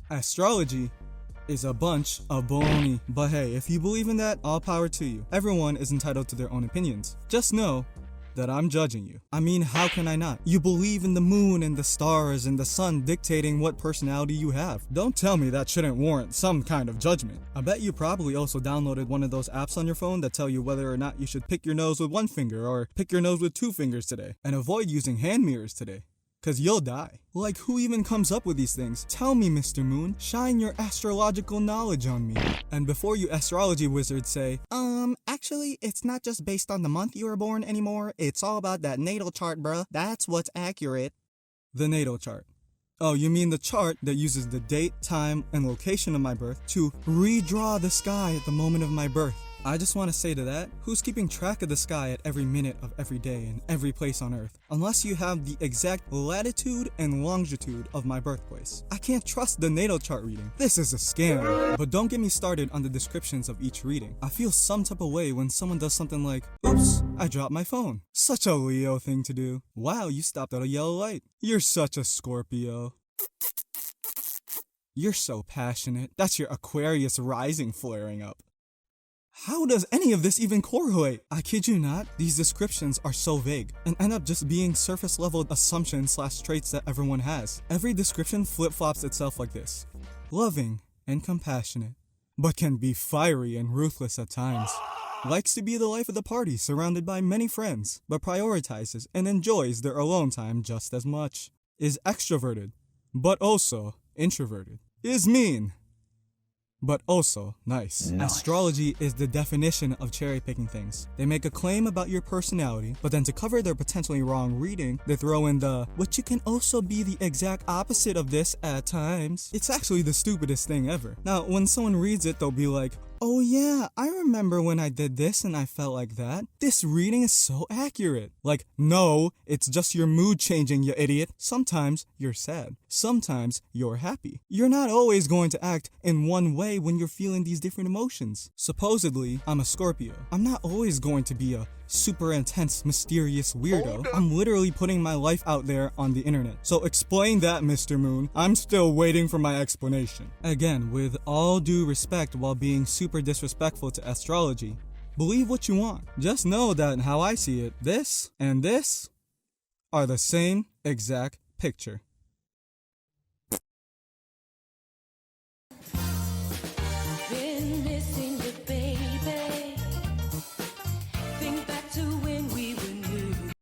Astrology is a bunch of baloney. But hey, if you believe in that, all power to you. Everyone is entitled to their own opinions. Just know that I'm judging you. I mean, how can I not? You believe in the moon and the stars and the sun dictating what personality you have. Don't tell me that shouldn't warrant some kind of judgment. I bet you probably also downloaded one of those apps on your phone that tell you whether or not you should pick your nose with one finger or pick your nose with 2 fingers today. And avoid using hand mirrors today, cause you'll die. Like, who even comes up with these things? Tell me, Mr. Moon. Shine your astrological knowledge on me. And before you astrology wizards say, actually, it's not just based on the month you were born anymore. It's all about that natal chart, bruh. That's what's accurate. The natal chart. Oh, you mean the chart that uses the date, time, and location of my birth to redraw the sky at the moment of my birth. I just want to say to that, who's keeping track of the sky at every minute of every day in every place on Earth? Unless you have the exact latitude and longitude of my birthplace. I can't trust the natal chart reading. This is a scam. But don't get me started on the descriptions of each reading. I feel some type of way when someone does something like, oops, I dropped my phone. Such a Leo thing to do. Wow, you stopped at a yellow light. You're such a Scorpio. You're so passionate. That's your Aquarius rising flaring up. How does any of this even correlate? I kid you not, these descriptions are so vague and end up just being surface level assumptions / traits that everyone has. Every description flip-flops itself like this. Loving and compassionate, but can be fiery and ruthless at times. Likes to be the life of the party surrounded by many friends, but prioritizes and enjoys their alone time just as much. Is extroverted, but also introverted. Is mean, but also nice. Astrology is the definition of cherry-picking things. They make a claim about your personality, but then to cover their potentially wrong reading, they throw in the, but you can also be the exact opposite of this at times. It's actually the stupidest thing ever. Now, when someone reads it, they'll be like, oh yeah, I remember when I did this and I felt like that. This reading is so accurate. Like, no, it's just your mood changing, you idiot. Sometimes you're sad. Sometimes you're happy. You're not always going to act in one way when you're feeling these different emotions. Supposedly, I'm a Scorpio. I'm not always going to be a super intense, mysterious weirdo. I'm literally putting my life out there on the internet. So explain that, Mr. Moon. I'm still waiting for my explanation. Again, with all due respect while being super disrespectful to astrology, believe what you want. Just know that how I see it, this and this are the same exact picture.